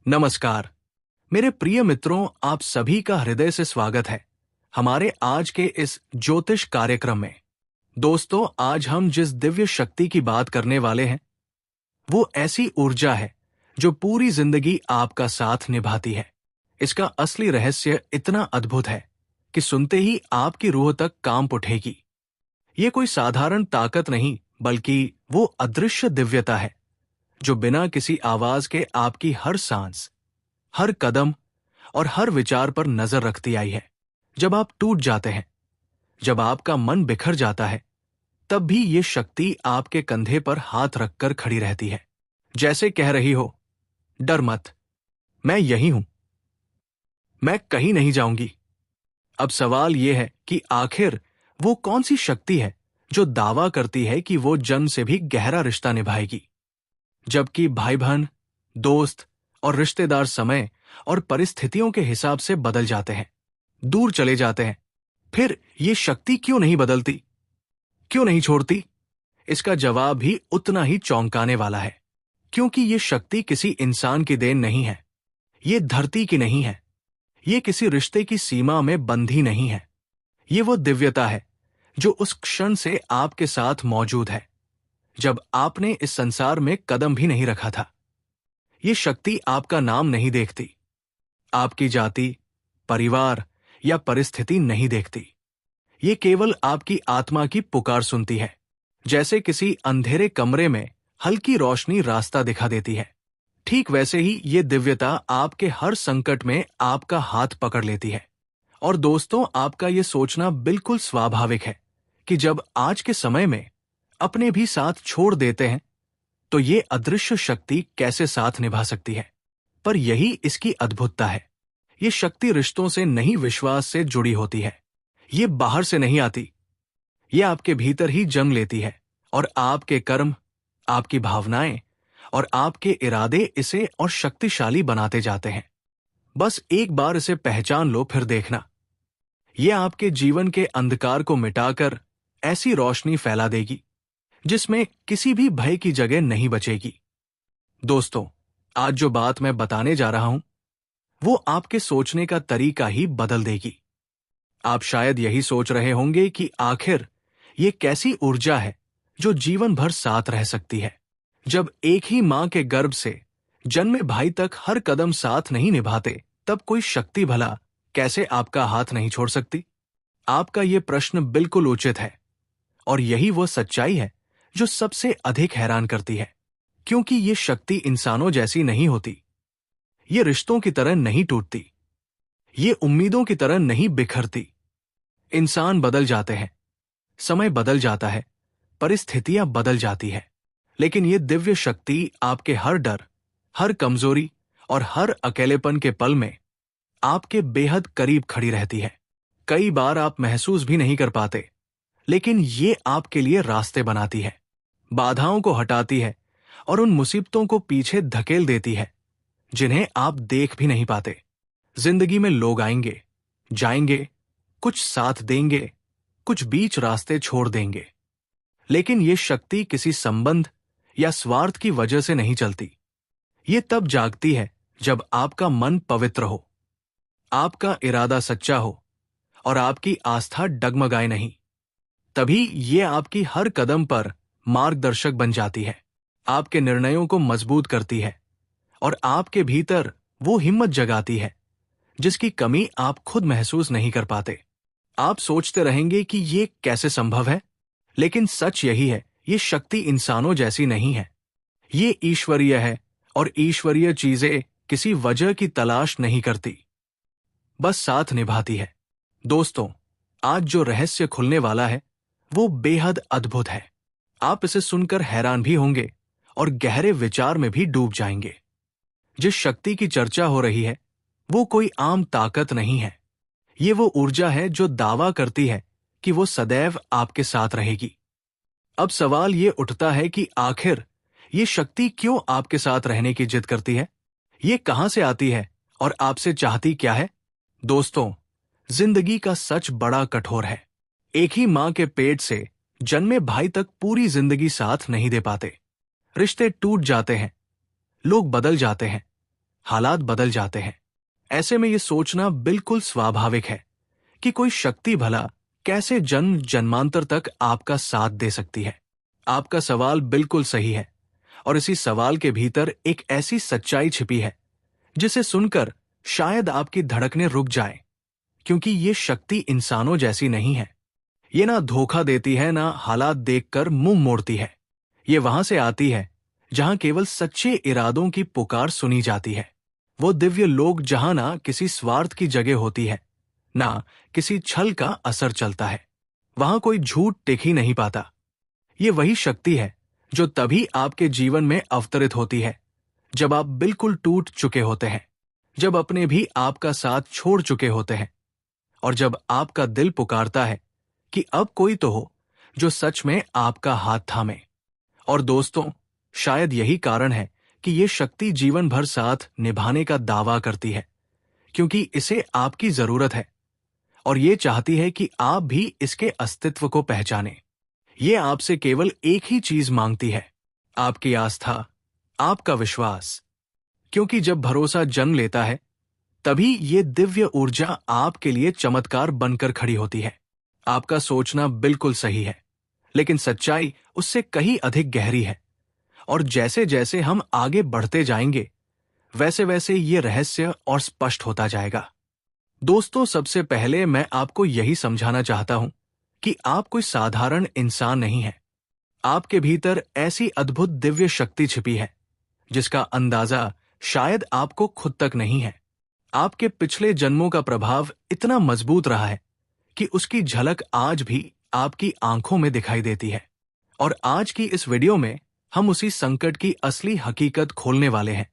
नमस्कार मेरे प्रिय मित्रों, आप सभी का हृदय से स्वागत है हमारे आज के इस ज्योतिष कार्यक्रम में। दोस्तों, आज हम जिस दिव्य शक्ति की बात करने वाले हैं वो ऐसी ऊर्जा है जो पूरी जिंदगी आपका साथ निभाती है। इसका असली रहस्य इतना अद्भुत है कि सुनते ही आपकी रूह तक कांप उठेगी। ये कोई साधारण ताकत नहीं, बल्कि वो अदृश्य दिव्यता है जो बिना किसी आवाज के आपकी हर सांस, हर कदम और हर विचार पर नजर रखती आई है। जब आप टूट जाते हैं, जब आपका मन बिखर जाता है, तब भी ये शक्ति आपके कंधे पर हाथ रखकर खड़ी रहती है, जैसे कह रही हो, डर मत, मैं यही हूं, मैं कहीं नहीं जाऊंगी। अब सवाल यह है कि आखिर वो कौन सी शक्ति है जो दावा करती है कि वो जन्म से भी गहरा रिश्ता निभाएगी, जबकि भाई बहन, दोस्त और रिश्तेदार समय और परिस्थितियों के हिसाब से बदल जाते हैं, दूर चले जाते हैं। फिर ये शक्ति क्यों नहीं बदलती, क्यों नहीं छोड़ती? इसका जवाब भी उतना ही चौंकाने वाला है, क्योंकि ये शक्ति किसी इंसान की देन नहीं है, ये धरती की नहीं है, ये किसी रिश्ते की सीमा में बंधी नहीं है। ये वो दिव्यता है जो उस क्षण से आपके साथ मौजूद है जब आपने इस संसार में कदम भी नहीं रखा था। ये शक्ति आपका नाम नहीं देखती, आपकी जाति, परिवार या परिस्थिति नहीं देखती। ये केवल आपकी आत्मा की पुकार सुनती है, जैसे किसी अंधेरे कमरे में हल्की रोशनी रास्ता दिखा देती है। ठीक वैसे ही ये दिव्यता आपके हर संकट में आपका हाथ पकड़ लेती है। और दोस्तों, आपका ये सोचना बिल्कुल स्वाभाविक है कि जब आज के समय में अपने भी साथ छोड़ देते हैं तो ये अदृश्य शक्ति कैसे साथ निभा सकती है। पर यही इसकी अद्भुतता है। ये शक्ति रिश्तों से नहीं, विश्वास से जुड़ी होती है। ये बाहर से नहीं आती, ये आपके भीतर ही जन्म लेती है और आपके कर्म, आपकी भावनाएं और आपके इरादे इसे और शक्तिशाली बनाते जाते हैं। बस एक बार इसे पहचान लो, फिर देखना, ये आपके जीवन के अंधकार को मिटाकर ऐसी रोशनी फैला देगी जिसमें किसी भी भय की जगह नहीं बचेगी। दोस्तों, आज जो बात मैं बताने जा रहा हूं वो आपके सोचने का तरीका ही बदल देगी। आप शायद यही सोच रहे होंगे कि आखिर ये कैसी ऊर्जा है जो जीवन भर साथ रह सकती है। जब एक ही मां के गर्भ से जन्मे भाई तक हर कदम साथ नहीं निभाते, तब कोई शक्ति भला कैसे आपका हाथ नहीं छोड़ सकती? आपका ये प्रश्न बिल्कुल उचित है, और यही वो सच्चाई है जो सबसे अधिक हैरान करती है, क्योंकि ये शक्ति इंसानों जैसी नहीं होती, ये रिश्तों की तरह नहीं टूटती, ये उम्मीदों की तरह नहीं बिखरती। इंसान बदल जाते हैं, समय बदल जाता है, परिस्थितियां बदल जाती है, लेकिन ये दिव्य शक्ति आपके हर डर, हर कमजोरी और हर अकेलेपन के पल में आपके बेहद करीब खड़ी रहती है। कई बार आप महसूस भी नहीं कर पाते, लेकिन ये आपके लिए रास्ते बनाती है, बाधाओं को हटाती है और उन मुसीबतों को पीछे धकेल देती है जिन्हें आप देख भी नहीं पाते। जिंदगी में लोग आएंगे, जाएंगे, कुछ साथ देंगे, कुछ बीच रास्ते छोड़ देंगे, लेकिन ये शक्ति किसी संबंध या स्वार्थ की वजह से नहीं चलती। ये तब जागती है जब आपका मन पवित्र हो, आपका इरादा सच्चा हो और आपकी आस्था डगमगाए नहीं। तभी ये आपकी हर कदम पर मार्गदर्शक बन जाती है, आपके निर्णयों को मजबूत करती है और आपके भीतर वो हिम्मत जगाती है जिसकी कमी आप खुद महसूस नहीं कर पाते। आप सोचते रहेंगे कि ये कैसे संभव है, लेकिन सच यही है, ये शक्ति इंसानों जैसी नहीं है, ये ईश्वरीय है और ईश्वरीय चीजें किसी वजह की तलाश नहीं करती, बस साथ निभाती है। दोस्तों, आज जो रहस्य खुलने वाला है वो बेहद अद्भुत है। आप इसे सुनकर हैरान भी होंगे और गहरे विचार में भी डूब जाएंगे। जिस शक्ति की चर्चा हो रही है वो कोई आम ताकत नहीं है, ये वो ऊर्जा है जो दावा करती है कि वो सदैव आपके साथ रहेगी। अब सवाल ये उठता है कि आखिर ये शक्ति क्यों आपके साथ रहने की जिद करती है, ये कहां से आती है और आपसे चाहती क्या है? दोस्तों, जिंदगी का सच बड़ा कठोर है। एक ही मां के पेट से जन्मे भाई तक पूरी जिंदगी साथ नहीं दे पाते। रिश्ते टूट जाते हैं, लोग बदल जाते हैं, हालात बदल जाते हैं। ऐसे में ये सोचना बिल्कुल स्वाभाविक है कि कोई शक्ति भला कैसे जन्म जन्मांतर तक आपका साथ दे सकती है। आपका सवाल बिल्कुल सही है, और इसी सवाल के भीतर एक ऐसी सच्चाई छिपी है जिसे सुनकर शायद आपकी धड़कनें रुक जाएं, क्योंकि ये शक्ति इंसानों जैसी नहीं है। ये ना धोखा देती है, ना हालात देखकर मुंह मोड़ती है। ये वहां से आती है जहां केवल सच्चे इरादों की पुकार सुनी जाती है। वो दिव्य लोक जहां ना किसी स्वार्थ की जगह होती है, ना किसी छल का असर चलता है। वहां कोई झूठ टिक ही नहीं पाता। ये वही शक्ति है जो तभी आपके जीवन में अवतरित होती है जब आप बिल्कुल टूट चुके होते हैं, जब अपने भी आपका साथ छोड़ चुके होते हैं, और जब आपका दिल पुकारता है कि अब कोई तो हो जो सच में आपका हाथ थामे। और दोस्तों, शायद यही कारण है कि ये शक्ति जीवन भर साथ निभाने का दावा करती है, क्योंकि इसे आपकी जरूरत है और ये चाहती है कि आप भी इसके अस्तित्व को पहचानें। ये आपसे केवल एक ही चीज मांगती है, आपकी आस्था, आपका विश्वास। क्योंकि जब भरोसा जन्म लेता है, तभी ये दिव्य ऊर्जा आपके लिए चमत्कार बनकर खड़ी होती है। आपका सोचना बिल्कुल सही है, लेकिन सच्चाई उससे कहीं अधिक गहरी है। और जैसे जैसे हम आगे बढ़ते जाएंगे, वैसे वैसे ये रहस्य और स्पष्ट होता जाएगा। दोस्तों, सबसे पहले मैं आपको यही समझाना चाहता हूं कि आप कोई साधारण इंसान नहीं हैं। आपके भीतर ऐसी अद्भुत दिव्य शक्ति छिपी है जिसका अंदाजा शायद आपको खुद तक नहीं है। आपके पिछले जन्मों का प्रभाव इतना मजबूत रहा है कि उसकी झलक आज भी आपकी आंखों में दिखाई देती है। और आज की इस वीडियो में हम उसी संकट की असली हकीकत खोलने वाले हैं,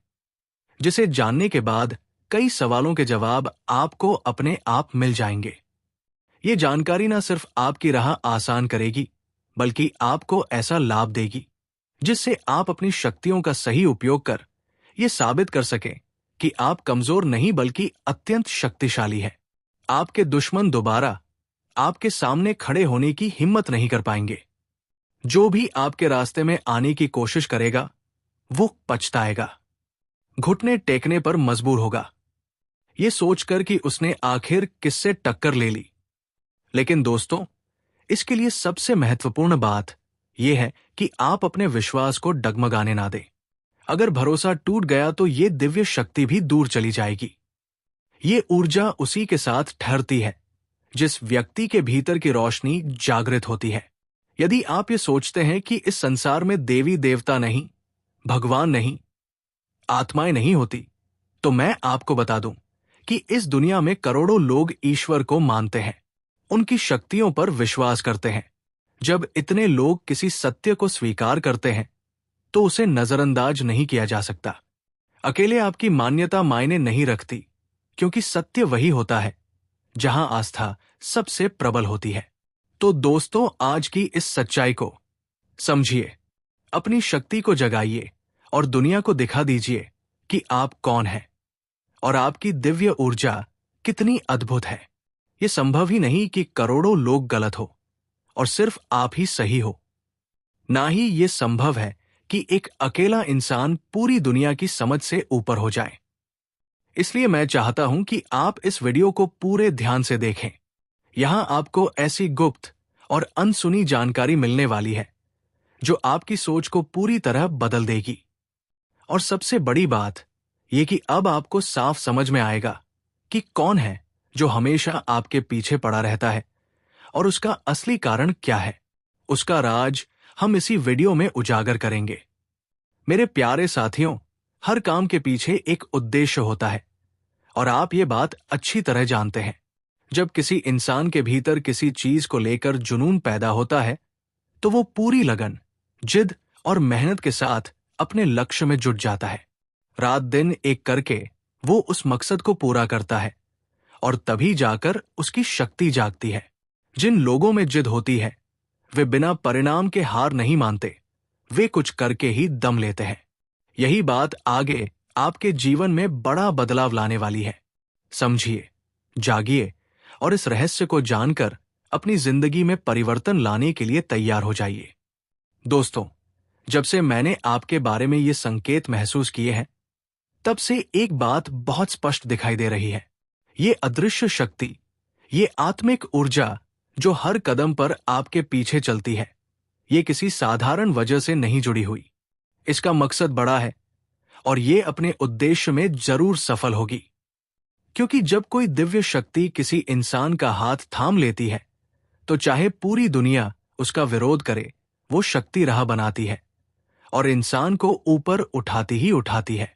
जिसे जानने के बाद कई सवालों के जवाब आपको अपने आप मिल जाएंगे। ये जानकारी न सिर्फ आपकी राह आसान करेगी, बल्कि आपको ऐसा लाभ देगी जिससे आप अपनी शक्तियों का सही उपयोग कर ये साबित कर सकें कि आप कमजोर नहीं बल्कि अत्यंत शक्तिशाली हैं। आपके दुश्मन दोबारा आपके सामने खड़े होने की हिम्मत नहीं कर पाएंगे। जो भी आपके रास्ते में आने की कोशिश करेगा, वो पछताएगा, घुटने टेकने पर मजबूर होगा, ये सोचकर कि उसने आखिर किससे टक्कर ले ली। लेकिन दोस्तों, इसके लिए सबसे महत्वपूर्ण बात यह है कि आप अपने विश्वास को डगमगाने ना दें। अगर भरोसा टूट गया तो ये दिव्य शक्ति भी दूर चली जाएगी। ये ऊर्जा उसी के साथ ठहरती है जिस व्यक्ति के भीतर की रोशनी जागृत होती है। यदि आप ये सोचते हैं कि इस संसार में देवी देवता नहीं, भगवान नहीं, आत्माएं नहीं होती, तो मैं आपको बता दूं कि इस दुनिया में करोड़ों लोग ईश्वर को मानते हैं, उनकी शक्तियों पर विश्वास करते हैं। जब इतने लोग किसी सत्य को स्वीकार करते हैं, तो उसे नजरअंदाज नहीं किया जा सकता। अकेले आपकी मान्यता मायने नहीं रखती, क्योंकि सत्य वही होता है जहां आस्था सबसे प्रबल होती है। तो दोस्तों, आज की इस सच्चाई को समझिए, अपनी शक्ति को जगाइए और दुनिया को दिखा दीजिए कि आप कौन हैं और आपकी दिव्य ऊर्जा कितनी अद्भुत है। यह संभव ही नहीं कि करोड़ों लोग गलत हो और सिर्फ आप ही सही हो। ना ही यह संभव है कि एक अकेला इंसान पूरी दुनिया की समझ से ऊपर हो जाए। इसलिए मैं चाहता हूं कि आप इस वीडियो को पूरे ध्यान से देखें। यहां आपको ऐसी गुप्त और अनसुनी जानकारी मिलने वाली है जो आपकी सोच को पूरी तरह बदल देगी। और सबसे बड़ी बात यह कि अब आपको साफ समझ में आएगा कि कौन है जो हमेशा आपके पीछे पड़ा रहता है और उसका असली कारण क्या है। उसका राज हम इसी वीडियो में उजागर करेंगे। मेरे प्यारे साथियों, हर काम के पीछे एक उद्देश्य होता है और आप ये बात अच्छी तरह जानते हैं। जब किसी इंसान के भीतर किसी चीज को लेकर जुनून पैदा होता है, तो वो पूरी लगन, जिद और मेहनत के साथ अपने लक्ष्य में जुट जाता है। रात दिन एक करके वो उस मकसद को पूरा करता है और तभी जाकर उसकी शक्ति जागती है। जिन लोगों में जिद होती है, वे बिना परिणाम के हार नहीं मानते, वे कुछ करके ही दम लेते हैं। यही बात आगे आपके जीवन में बड़ा बदलाव लाने वाली है। समझिए, जागिए और इस रहस्य को जानकर अपनी जिंदगी में परिवर्तन लाने के लिए तैयार हो जाइए। दोस्तों, जब से मैंने आपके बारे में ये संकेत महसूस किए हैं, तब से एक बात बहुत स्पष्ट दिखाई दे रही है। ये अदृश्य शक्ति, ये आत्मिक ऊर्जा जो हर कदम पर आपके पीछे चलती है, ये किसी साधारण वजह से नहीं जुड़ी हुई। इसका मकसद बड़ा है और ये अपने उद्देश्य में जरूर सफल होगी। क्योंकि जब कोई दिव्य शक्ति किसी इंसान का हाथ थाम लेती है, तो चाहे पूरी दुनिया उसका विरोध करे, वो शक्ति राह बनाती है और इंसान को ऊपर उठाती ही उठाती है।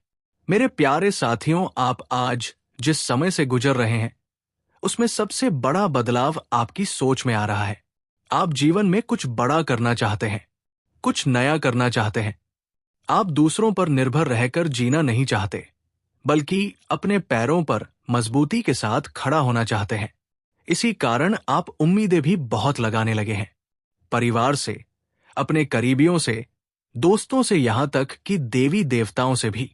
मेरे प्यारे साथियों, आप आज जिस समय से गुजर रहे हैं, उसमें सबसे बड़ा बदलाव आपकी सोच में आ रहा है। आप जीवन में कुछ बड़ा करना चाहते हैं, कुछ नया करना चाहते हैं। आप दूसरों पर निर्भर रहकर जीना नहीं चाहते, बल्कि अपने पैरों पर मजबूती के साथ खड़ा होना चाहते हैं। इसी कारण आप उम्मीदें भी बहुत लगाने लगे हैं, परिवार से, अपने करीबियों से, दोस्तों से, यहां तक कि देवी देवताओं से भी।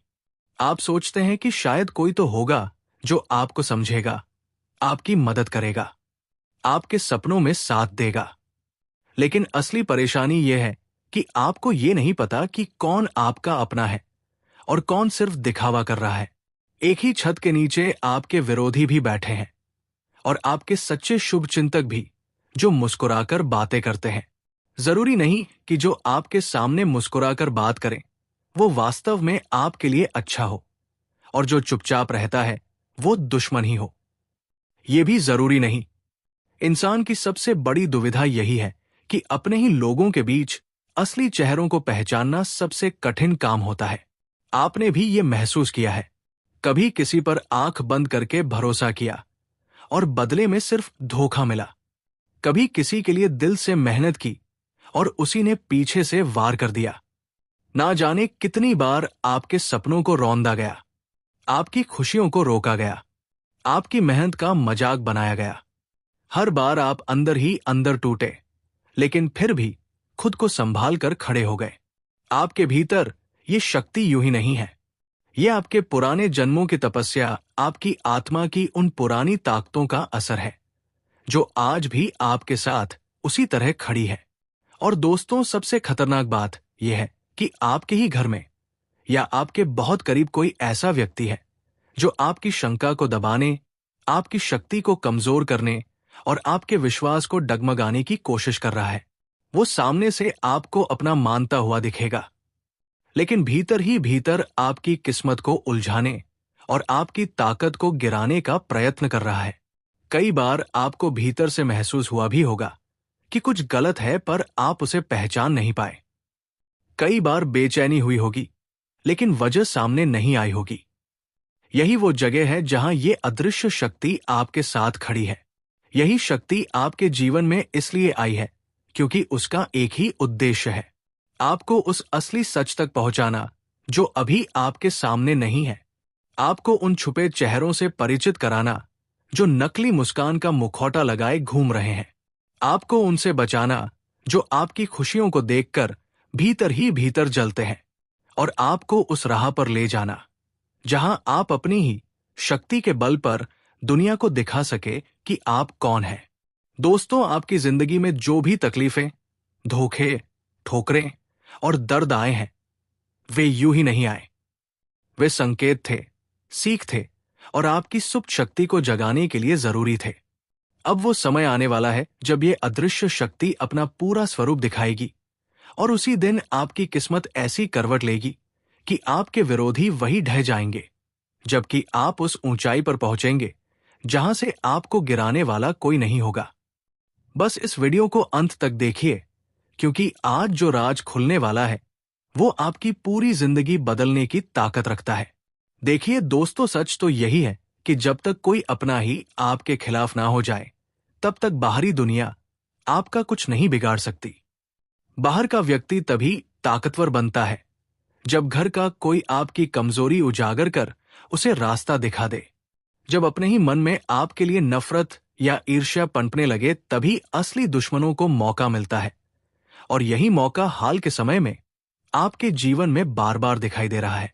आप सोचते हैं कि शायद कोई तो होगा जो आपको समझेगा, आपकी मदद करेगा, आपके सपनों में साथ देगा। लेकिन असली परेशानी यह है कि आपको ये नहीं पता कि कौन आपका अपना है और कौन सिर्फ दिखावा कर रहा है। एक ही छत के नीचे आपके विरोधी भी बैठे हैं और आपके सच्चे शुभचिंतक भी, जो मुस्कुराकर बातें करते हैं। जरूरी नहीं कि जो आपके सामने मुस्कुराकर बात करें वो वास्तव में आपके लिए अच्छा हो, और जो चुपचाप रहता है वो दुश्मन ही हो। ये भी जरूरी नहीं। इंसान की सबसे बड़ी दुविधा यही है कि अपने ही लोगों के बीच असली चेहरों को पहचानना सबसे कठिन काम होता है। आपने भी ये महसूस किया है, कभी किसी पर आंख बंद करके भरोसा किया और बदले में सिर्फ धोखा मिला। कभी किसी के लिए दिल से मेहनत की और उसी ने पीछे से वार कर दिया। ना जाने कितनी बार आपके सपनों को रौंदा गया, आपकी खुशियों को रोका गया, आपकी मेहनत का मजाक बनाया गया। हर बार आप अंदर ही अंदर टूटे, लेकिन फिर भी खुद को संभाल कर खड़े हो गए। आपके भीतर ये शक्ति यूं ही नहीं है। ये आपके पुराने जन्मों की तपस्या, आपकी आत्मा की उन पुरानी ताकतों का असर है, जो आज भी आपके साथ उसी तरह खड़ी है। और दोस्तों, सबसे खतरनाक बात यह है कि आपके ही घर में या आपके बहुत करीब कोई ऐसा व्यक्ति है जो आपकी शंका को दबाने, आपकी शक्ति को कमजोर करने और आपके विश्वास को डगमगाने की कोशिश कर रहा है। वो सामने से आपको अपना मानता हुआ दिखेगा, लेकिन भीतर ही भीतर आपकी किस्मत को उलझाने और आपकी ताकत को गिराने का प्रयत्न कर रहा है। कई बार आपको भीतर से महसूस हुआ भी होगा कि कुछ गलत है, पर आप उसे पहचान नहीं पाए। कई बार बेचैनी हुई होगी, लेकिन वजह सामने नहीं आई होगी। यही वो जगह है जहां ये अदृश्य शक्ति आपके साथ खड़ी है। यही शक्ति आपके जीवन में इसलिए आई है क्योंकि उसका एक ही उद्देश्य है, आपको उस असली सच तक पहुंचाना जो अभी आपके सामने नहीं है। आपको उन छुपे चेहरों से परिचित कराना जो नकली मुस्कान का मुखौटा लगाए घूम रहे हैं। आपको उनसे बचाना जो आपकी खुशियों को देखकर भीतर ही भीतर जलते हैं, और आपको उस राह पर ले जाना जहां आप अपनी ही शक्ति के बल पर दुनिया को दिखा सके कि आप कौन हैं। दोस्तों, आपकी जिंदगी में जो भी तकलीफें, धोखे, ठोकरें और दर्द आए हैं, वे यूं ही नहीं आए। वे संकेत थे, सीख थे और आपकी सुप्त शक्ति को जगाने के लिए जरूरी थे। अब वो समय आने वाला है जब ये अदृश्य शक्ति अपना पूरा स्वरूप दिखाएगी, और उसी दिन आपकी किस्मत ऐसी करवट लेगी कि आपके विरोधी वही ढह जाएंगे, जबकि आप उस ऊंचाई पर पहुंचेंगे जहां से आपको गिराने वाला कोई नहीं होगा। बस इस वीडियो को अंत तक देखिए, क्योंकि आज जो राज खुलने वाला है वो आपकी पूरी जिंदगी बदलने की ताकत रखता है। देखिए दोस्तों, सच तो यही है कि जब तक कोई अपना ही आपके खिलाफ ना हो जाए, तब तक बाहरी दुनिया आपका कुछ नहीं बिगाड़ सकती। बाहर का व्यक्ति तभी ताकतवर बनता है जब घर का कोई आपकी कमजोरी उजागर कर उसे रास्ता दिखा दे। जब अपने ही मन में आपके लिए नफरत या ईर्ष्या पनपने लगे, तभी असली दुश्मनों को मौका मिलता है। और यही मौका हाल के समय में आपके जीवन में बार बार दिखाई दे रहा है।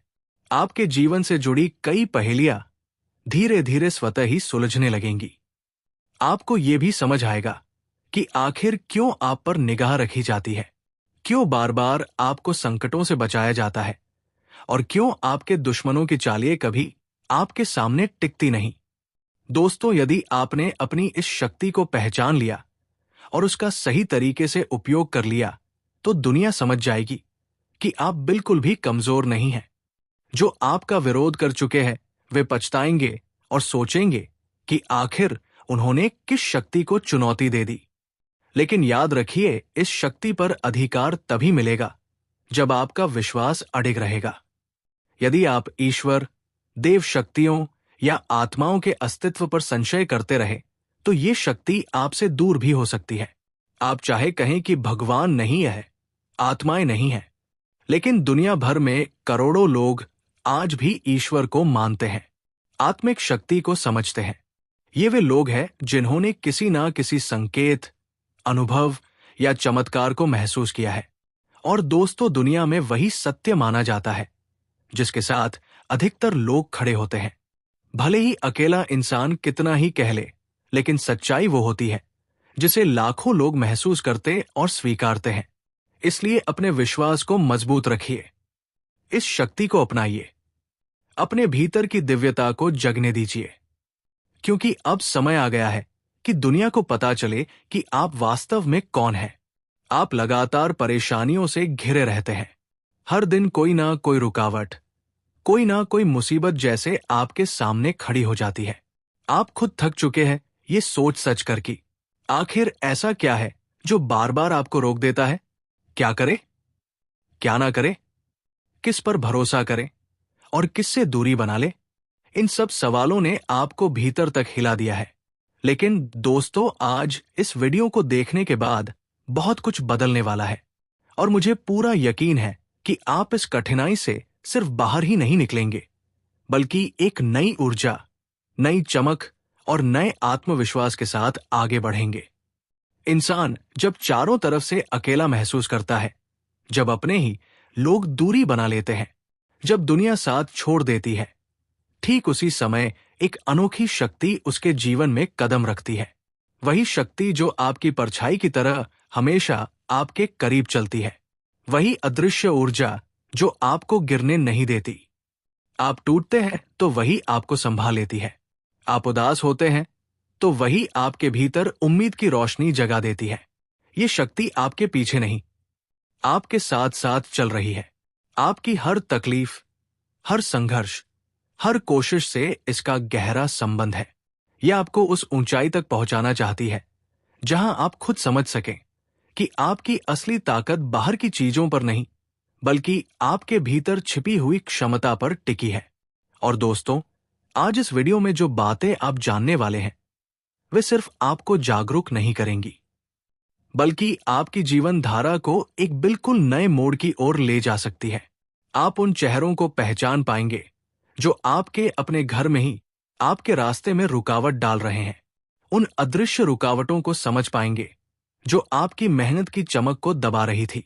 आपके जीवन से जुड़ी कई पहेलियां धीरे धीरे स्वतः ही सुलझने लगेंगी। आपको ये भी समझ आएगा कि आखिर क्यों आप पर निगाह रखी जाती है, क्यों बार बार आपको संकटों से बचाया जाता है, और क्यों आपके दुश्मनों की चालें कभी आपके सामने टिकती नहीं। दोस्तों, यदि आपने अपनी इस शक्ति को पहचान लिया और उसका सही तरीके से उपयोग कर लिया, तो दुनिया समझ जाएगी कि आप बिल्कुल भी कमजोर नहीं हैं। जो आपका विरोध कर चुके हैं, वे पछताएंगे और सोचेंगे कि आखिर उन्होंने किस शक्ति को चुनौती दे दी। लेकिन याद रखिए, इस शक्ति पर अधिकार तभी मिलेगा जब आपका विश्वास अडिग रहेगा। यदि आप ईश्वर, देव शक्तियों या आत्माओं के अस्तित्व पर संशय करते रहे, तो ये शक्ति आपसे दूर भी हो सकती है। आप चाहे कहें कि भगवान नहीं है, आत्माएं नहीं है, लेकिन दुनिया भर में करोड़ों लोग आज भी ईश्वर को मानते हैं, आत्मिक शक्ति को समझते हैं। ये वे लोग हैं जिन्होंने किसी ना किसी संकेत, अनुभव या चमत्कार को महसूस किया है। और दोस्तों, दुनिया में वही सत्य माना जाता है जिसके साथ अधिकतर लोग खड़े होते हैं। भले ही अकेला इंसान कितना ही कह ले, लेकिन सच्चाई वो होती है जिसे लाखों लोग महसूस करते और स्वीकारते हैं। इसलिए अपने विश्वास को मजबूत रखिए, इस शक्ति को अपनाइए, अपने भीतर की दिव्यता को जगने दीजिए, क्योंकि अब समय आ गया है कि दुनिया को पता चले कि आप वास्तव में कौन हैं। आप लगातार परेशानियों से घिरे रहते हैं। हर दिन कोई ना कोई रुकावट, कोई ना कोई मुसीबत जैसे आपके सामने खड़ी हो जाती है। आप खुद थक चुके हैं ये सोच सच कर कि आखिर ऐसा क्या है जो बार बार आपको रोक देता है। क्या करे, क्या ना करे, किस पर भरोसा करें और किससे दूरी बना ले। इन सब सवालों ने आपको भीतर तक हिला दिया है। लेकिन दोस्तों, आज इस वीडियो को देखने के बाद बहुत कुछ बदलने वाला है, और मुझे पूरा यकीन है कि आप इस कठिनाई से सिर्फ बाहर ही नहीं निकलेंगे, बल्कि एक नई ऊर्जा, नई चमक और नए आत्मविश्वास के साथ आगे बढ़ेंगे। इंसान जब चारों तरफ से अकेला महसूस करता है, जब अपने ही लोग दूरी बना लेते हैं, जब दुनिया साथ छोड़ देती है, ठीक उसी समय एक अनोखी शक्ति उसके जीवन में कदम रखती है। वही शक्ति जो आपकी परछाई की तरह हमेशा आपके करीब चलती है। वही अदृश्य ऊर्जा जो आपको गिरने नहीं देती। आप टूटते हैं तो वही आपको संभाल लेती है। आप उदास होते हैं तो वही आपके भीतर उम्मीद की रोशनी जगा देती है। ये शक्ति आपके पीछे नहीं, आपके साथ साथ चल रही है। आपकी हर तकलीफ, हर संघर्ष, हर कोशिश से इसका गहरा संबंध है। यह आपको उस ऊंचाई तक पहुंचाना चाहती है जहां आप खुद समझ सकें कि आपकी असली ताकत बाहर की चीजों पर नहीं, बल्कि आपके भीतर छिपी हुई क्षमता पर टिकी है। और दोस्तों, आज इस वीडियो में जो बातें आप जानने वाले हैं, वे सिर्फ आपको जागरूक नहीं करेंगी, बल्कि आपकी जीवन धारा को एक बिल्कुल नए मोड़ की ओर ले जा सकती है। आप उन चेहरों को पहचान पाएंगे जो आपके अपने घर में ही आपके रास्ते में रुकावट डाल रहे हैं। उन अदृश्य रुकावटों को समझ पाएंगे जो आपकी मेहनत की चमक को दबा रही थी।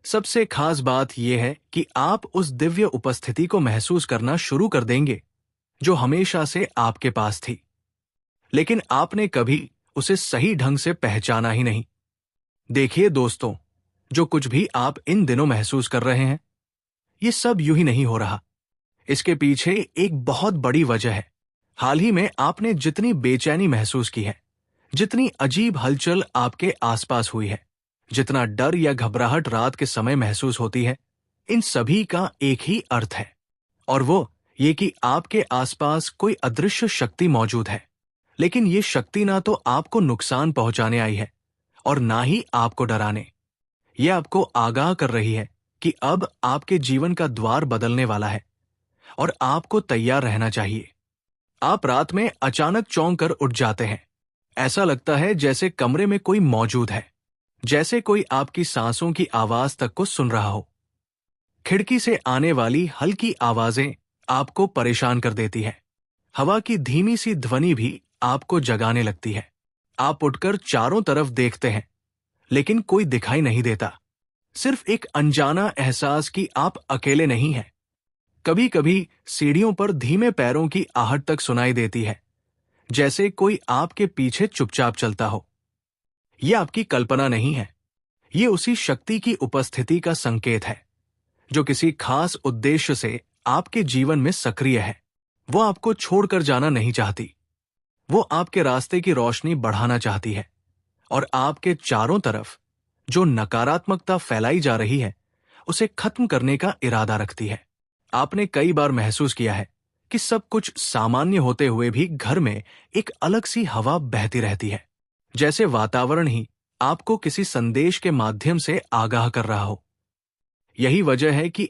सबसे खास बात यह है कि आप उस दिव्य उपस्थिति को महसूस करना शुरू कर देंगे जो हमेशा से आपके पास थी, लेकिन आपने कभी उसे सही ढंग से पहचाना ही नहीं। देखिए दोस्तों, जो कुछ भी आप इन दिनों महसूस कर रहे हैं, ये सब यूं ही नहीं हो रहा। इसके पीछे एक बहुत बड़ी वजह है। हाल ही में आपने जितनी बेचैनी महसूस की है, जितनी अजीब हलचल आपके आसपास हुई है, जितना डर या घबराहट रात के समय महसूस होती है, इन सभी का एक ही अर्थ है, और वो ये कि आपके आसपास कोई अदृश्य शक्ति मौजूद है। लेकिन ये शक्ति ना तो आपको नुकसान पहुंचाने आई है और ना ही आपको डराने। ये आपको आगाह कर रही है कि अब आपके जीवन का द्वार बदलने वाला है और आपको तैयार रहना चाहिए। आप रात में अचानक चौंक कर उठ जाते हैं। ऐसा लगता है जैसे कमरे में कोई मौजूद है, जैसे कोई आपकी सांसों की आवाज तक को सुन रहा हो। खिड़की से आने वाली हल्की आवाजें आपको परेशान कर देती है। हवा की धीमी सी ध्वनि भी आपको जगाने लगती है। आप उठकर चारों तरफ देखते हैं, लेकिन कोई दिखाई नहीं देता। सिर्फ एक अनजाना एहसास कि आप अकेले नहीं हैं। कभी कभी सीढ़ियों पर धीमे पैरों की आहट तक सुनाई देती है, जैसे कोई आपके पीछे चुपचाप चलता हो। यह आपकी कल्पना नहीं है, ये उसी शक्ति की उपस्थिति का संकेत है जो किसी खास उद्देश्य से आपके जीवन में सक्रिय है। वो आपको छोड़कर जाना नहीं चाहती। वो आपके रास्ते की रोशनी बढ़ाना चाहती है और आपके चारों तरफ जो नकारात्मकता फैलाई जा रही है उसे खत्म करने का इरादा रखती है। आपने कई बार महसूस किया है कि सब कुछ सामान्य होते हुए भी घर में एक अलग सी हवा बहती रहती है, जैसे वातावरण ही आपको किसी संदेश के माध्यम से आगाह कर रहा हो। यही वजह है कि